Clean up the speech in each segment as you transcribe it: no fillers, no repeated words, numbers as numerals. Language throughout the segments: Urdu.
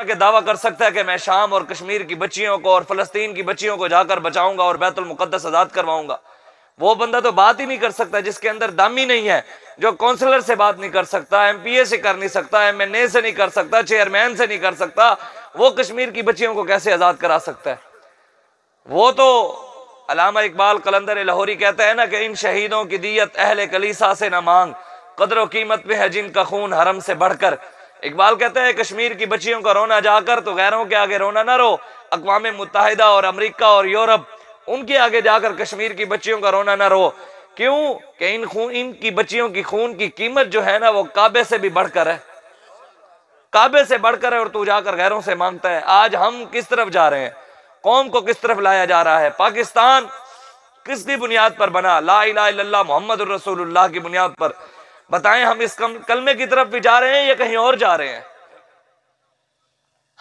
کہ دعویٰ کر سکتا ہے کہ میں شام اور کشمیر کی بچیوں کو اور فلسطین کی بچیوں کو جا کر بچاؤں گا اور بیت المقدس آزاد کرواؤں گا؟ وہ بندہ تو بات ہی نہیں کر سکتا جس کے اندر دم ہی نہیں ہے، جو کونسلر سے بات نہیں کر سکتا، ایم پی اے سے کر نہیں سکتا، ایم این اے سے نہیں کر سکتا، چیئرمین سے نہیں کر سکتا، وہ کشمیر کی بچیوں کو کیسے آزاد کرا سکتا ہے؟ وہ تو علامہ اقبال قلندر لاہوری کہتا ہے نا کہ ان شہیدوں کی دیت اہل کلیسا سے نہ مانگ، قدر و قیمت میں ہے جن کا خون حرم سے بڑھ کر۔ اقبال کہتا ہے کشمیر کی بچیوں کا رونا جا کر تو غیروں کے آگے رونا نہ رو، اقوام متحدہ اور امریکہ اور یورپ ان کے آگے جا کر کشمیر کی بچیوں کا رونا نہ رو۔ کیوں کہ ان کی بچیوں کی خون کی قیمت جو ہے نا وہ کعبے سے بھی بڑھ کر ہے، کعبے سے بڑھ کر ہے، اور تو جا کر غیروں سے مانگتا ہے۔ آج ہم کس طرف جا رہے ہیں؟ قوم کو کس طرف لایا جا رہا ہے؟ پاکستان کس کی بنیاد پر بنا؟ لا الہ الا اللہ محمد الرسول اللہ کی بنیاد پر۔ بتائیں ہم اس کلمے کی طرف بھی جا رہے ہیں یا کہیں اور جا رہے ہیں؟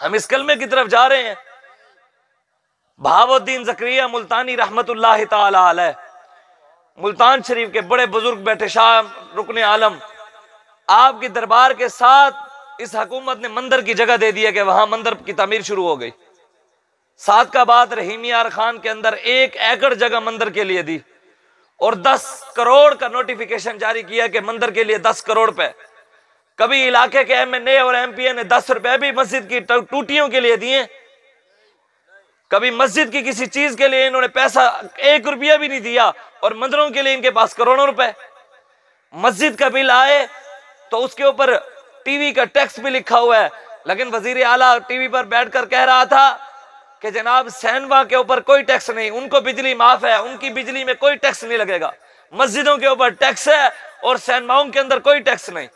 ہم اس کلمے کی طرف جا رہے ہیں۔ بہاؤالدین زکریا ملتانی رحمت اللہ تعالی علیہ، ملتان شریف کے بڑے بزرگ بیٹھے، شاہ رکن عالم، آپ کی دربار کے ساتھ اس حکومت نے مندر کی جگہ دے دیا کہ وہاں مندر کی تعمیر شروع ہو گئی۔ سات کا بعد رحیم یار خان کے اندر 1 ایکڑ جگہ مندر کے لیے دی اور 10 کروڑ کا نوٹیفیکیشن جاری کیا کہ مندر کے لیے 10 کروڑ پہ۔ کبھی علاقے کے ایم این اے اور ایم پی اے نے 10 روپے بھی مسجد کی ٹوٹیوں کے لیے دیے، کبھی مسجد کی کسی چیز کے لیے انہوں نے پیسہ 1 روپیہ بھی نہیں دیا، اور مندروں کے لیے ان کے پاس کروڑوں روپے۔ مسجد کا بل آئے تو اس کے اوپر ٹی وی کا ٹیکس بھی لکھا ہوا ہے، لیکن وزیر اعلیٰ ٹی وی پر بیٹھ کر کہہ رہا تھا کہ جناب سینما کے اوپر کوئی ٹیکس نہیں، ان کو بجلی معاف ہے، ان کی بجلی میں کوئی ٹیکس نہیں لگے گا، مسجدوں کے اوپر ٹیکس ہے اور سینماؤں کے اندر کوئی ٹیکس نہیں۔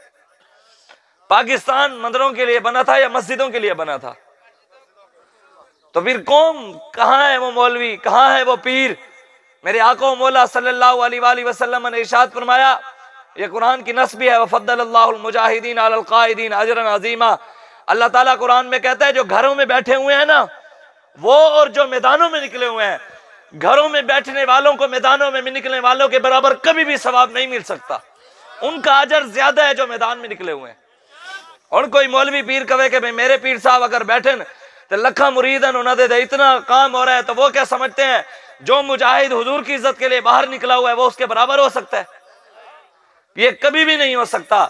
پاکستان مندروں کے لیے بنا تھا یا مسجدوں کے لیے بنا تھا؟ تو پھر قوم کہاں ہے وہ مولوی، کہاں ہے وہ پیر؟ میرے آقا و مولا صلی اللہ علیہ وآلہ وسلم نے ارشاد فرمایا، یہ قرآن کی نص بھی ہے، وَفَضَّلَ اللَّهُ الْمُجَاهِدِينَ عَلَى الْقَائِدِينَ أَجْرًا عَظِيمًا۔ اللہ تعالیٰ قرآن میں کہتا ہے جو گھروں میں بیٹھے ہوئے ہیں نا وہ، اور جو میدانوں میں نکلے ہوئے ہیں، گھروں میں بیٹھنے والوں کو میدانوں میں نکلنے والوں کے برابر کبھی بھی ثواب نہیں مل سکتا، ان کا اجر زیادہ ہے جو میدان میں نکلے ہوئے ہیں۔ اور کوئی مولوی پیر کہے کہ میرے پیر صاحب اگر بیٹھن تو لکھا مریدن انہوں دے اتنا کام ہو رہا ہے، تو وہ کیا سمجھتے ہیں جو مجاہد حضور کی عزت کے لیے باہر نکلا ہوا ہے وہ اس کے برابر ہو سکتا ہے؟ یہ کبھی بھی نہیں ہو سکتا۔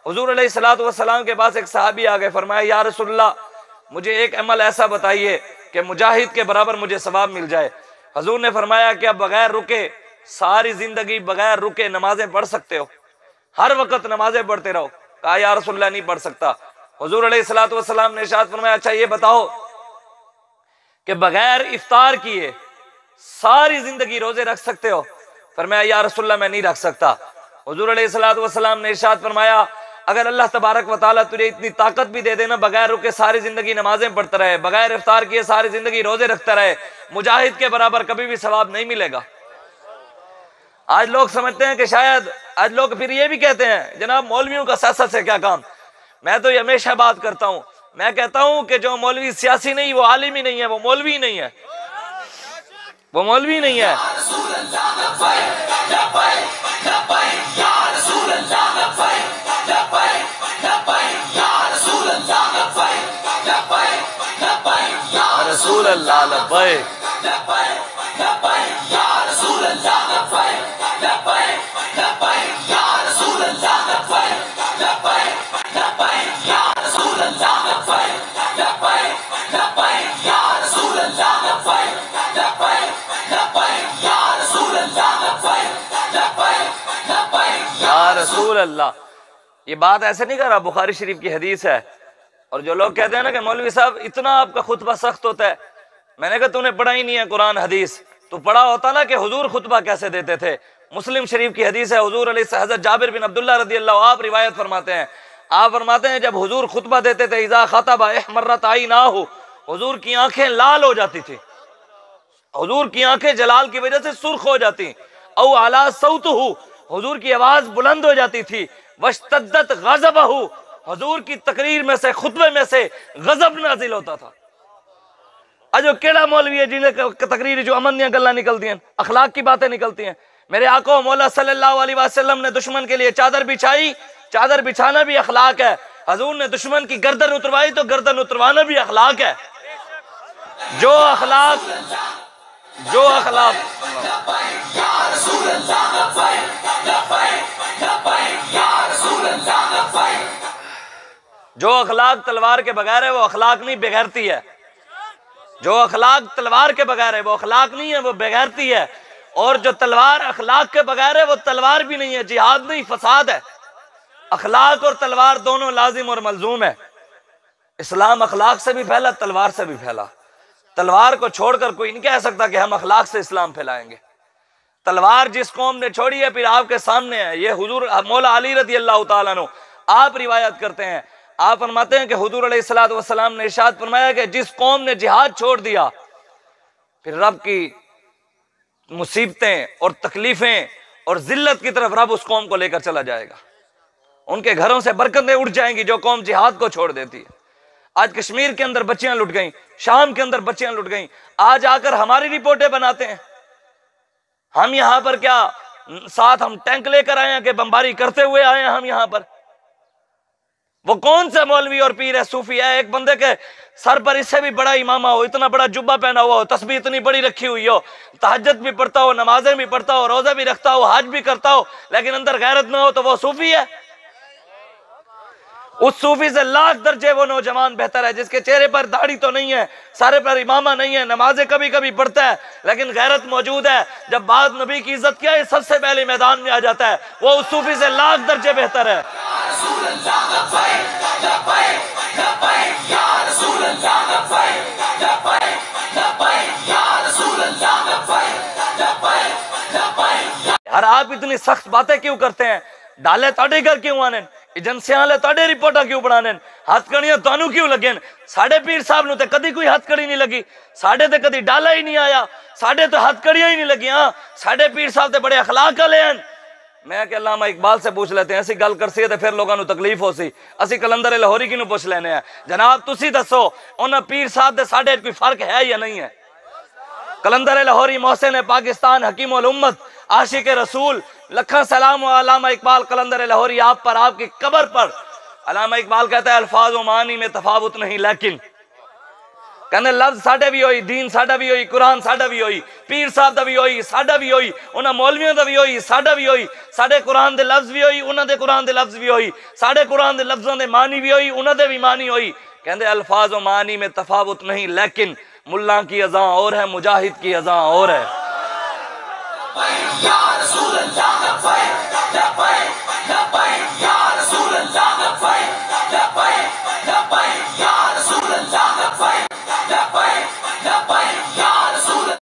حضور علیہ الصلوۃ والسلام کے پاس ایک صحابی آگے فرمایا یا رسول اللہ مجھے ایک عمل ایسا بتائیے کہ مجاہد کے برابر مجھے ثواب مل جائے۔ حضور نے فرمایا کہ اب بغیر رکے ساری زندگی بغیر رکے نمازیں پڑھ سکتے ہو، ہر وقت نمازیں پڑھتے رہو۔ کہا یا رسول اللہ نہیں پڑھ سکتا۔ حضور علیہ الصلوۃ والسلام نے ارشاد فرمایا اچھا یہ بتاؤ کہ بغیر افطار کیے ساری زندگی روزے رکھ سکتے ہو؟ فرمایا یا رسول اللہ میں نہیں رکھ سکتا۔ حضور علیہ الصلوۃ والسلام نے ارشاد فرمایا اگر اللہ تبارک و تعالیٰ تجھے اتنی طاقت بھی دے دینا بغیر رکے ساری زندگی نمازیں پڑھتا رہے، بغیر افطار کیے ساری زندگی روزے رکھتا رہے، مجاہد کے برابر کبھی بھی ثواب نہیں ملے گا۔ آج لوگ سمجھتے ہیں کہ شاید آج لوگ پھر یہ بھی کہتے ہیں جناب مولویوں کا سیاست سے کیا کام؟ میں تو یہ ہمیشہ بات کرتا ہوں، میں کہتا ہوں کہ جو مولوی سیاسی نہیں وہ عالم ہی نہیں ہے، وہ مولوی نہیں ہے، وہ مولوی نہیں ہے۔ رسول اللہ لبیک یا رسول اللہ۔ یہ بات ایسے نہیں کر رہا، بخاری شریف کی حدیث ہے۔ اور جو لوگ کہتے ہیں نا کہ مولوی صاحب اتنا آپ کا خطبہ سخت ہوتا ہے، میں نے کہا تو نے پڑھا ہی نہیں ہے قرآن حدیث، تو پڑھا ہوتا نا کہ حضور خطبہ کیسے دیتے تھے۔ مسلم شریف کی حدیث ہے، حضور علیہ حضرت جابر بن عبداللہ رضی اللہ آپ روایت فرماتے ہیں، آپ فرماتے ہیں جب حضور خطبہ دیتے تھے اذا خطب احمرت عیناہ، حضور کی آنکھیں لال ہو جاتی تھی، حضور کی آنکھیں جلال کی وجہ سے سرخ ہو جاتی، او علی صوتہ، حضور کی آواز بلند ہو جاتی تھی، واشتدت غضبہ، حضور کی تقریر میں سے خطبے میں سے غضب نازل ہوتا تھا۔ اجو کیڑا مولوی ہے جنہیں تقریر جو امن دیاں گلاں نکلتی ہیں، اخلاق کی باتیں نکلتی ہیں؟ میرے آقا و مولا صلی اللہ علیہ وسلم نے دشمن کے لیے چادر بچھائی، چادر بچھانا بھی اخلاق ہے۔ حضور نے دشمن کی گردن اتروائی تو گردن اتروانا بھی اخلاق ہے۔ جو اخلاق تلوار کے بغیر ہے وہ اخلاق نہیں، بغیرتی ہے۔ جو اخلاق تلوار کے بغیر ہے وہ اخلاق نہیں ہے، وہ بغیرتی ہے۔ اور جو تلوار اخلاق کے بغیر ہے وہ تلوار بھی نہیں ہے، جہاد نہیں، فساد ہے۔ اخلاق اور تلوار دونوں لازم اور ملزوم ہے۔ اسلام اخلاق سے بھی پھیلا، تلوار سے بھی پھیلا۔ تلوار کو چھوڑ کر کوئی نہیں کہہ سکتا کہ ہم اخلاق سے اسلام پھیلائیں گے۔ تلوار جس قوم نے چھوڑی ہے پھر آپ کے سامنے ہے۔ یہ حضور مولا علی رضی اللہ تعالیٰ عنہ آپ روایت کرتے ہیں، آپ فرماتے ہیں کہ حضور علیہ السلام نے ارشاد فرمایا کہ جس قوم نے جہاد چھوڑ دیا پھر رب کی مصیبتیں اور تکلیفیں اور ذلت کی طرف رب اس قوم کو لے کر چلا جائے گا۔ ان کے گھروں سے برکتیں اٹھ جائیں گی جو قوم جہاد کو چھوڑ دیتی ہے۔ آج کشمیر کے اندر بچیاں لٹ گئیں، شام کے اندر بچیاں لٹ گئیں، آج آ کر ہماری رپورٹیں بناتے ہیں۔ ہم یہاں پر کیا ساتھ ہم ٹینک لے کر آئے ہیں کہ بمباری کرتے ہوئے آئے ہیں ہم یہاں پر؟ وہ کون سے مولوی اور پیر ہے، صوفی ہے؟ ایک بندے کے سر پر اس سے بھی بڑا امامہ ہو، اتنا بڑا جبہ پہنا ہوا ہو، تسبیح اتنی بڑی رکھی ہوئی ہو، تہجد بھی پڑھتا ہو، نمازیں بھی پڑھتا ہو، روزے بھی رکھتا ہو، حج بھی کرتا ہو، لیکن اندر غیرت نہ ہو تو وہ صوفی ہے؟ اس صوفی سے لاکھ درجے وہ نوجوان بہتر ہے جس کے چہرے پر داڑھی تو نہیں ہے، سارے پر امامہ نہیں ہے، نمازیں کبھی کبھی پڑھتا ہے لیکن غیرت موجود ہے۔ جب بات نبی کی عزت کیا ہے سب سے پہلے میدان میں آ جاتا ہے، وہ اس صوفی سے لاکھ درجے بہتر ہے۔ یار آپ اتنی سخت باتیں کیوں کرتے ہیں؟ ڈالے تاڑے گھر کیوں آنے، ایجنسیاں لے تاڑے رپورٹا کیوں بڑھانے، ہاتھ کڑیاں تانوں کیوں لگیں؟ ساڑھے پیر صاحب نو تے کدی کوئی ہاتھ کڑی نہیں لگی، ساڑھے تے کدی ڈالا ہی نہیں آیا، ساڑھے تو ہاتھ کڑیاں ہی نہیں لگی۔ ہاں ساڑھے پیر صاحب تے بڑے اخلاق لے ہیں۔ میں کہ علامہ اقبال سے پوچھ لیتے ہیں، ایسی گل کر سی ہے پھر لوگاں نو تکلیف ہو سی، اسی کلندر لاہوری کی نو پوچھ لینے ہیں۔ جناب تسی دسو انہاں پیر صاحب دے ساڑھے کوئی فرق ہے یا نہیں ہے؟ کلندر لاہوری محسن پاکستان، حکیم الامت، عاشق رسول، لکھاں سلام و علامہ اقبال کلندر لاہوری آپ پر، آپ کی قبر پر۔ علامہ اقبال کہتا ہے الفاظ و معنی میں تفاوت نہیں لیکن کہنے لفظ ساڑھے بھی ہوئی، دین ساڑھا بھی ہوئی، قرآن ساڑھا بھی ہوئی، پیر صاحب دا بھی ہوئی، ساڑھا بھی ہوئی، انہاں مولویوں دا بھی ہوئی، ساڑھا بھی ہوئی، ساڑھے قرآن دے لفظ بھی ہوئی، انہاں دے قرآن دے لفظ بھی ہوئی، ساڑھے قرآن دے لفظوں دے معنی بھی ہوئی، انہاں دے بھی معنی ہوئی۔ کہندے الفاظ و معنی میں تفاوت نہیں لیکن ملہ کی اذاں اور ہے، مجاہد کی اذاں اور ہے۔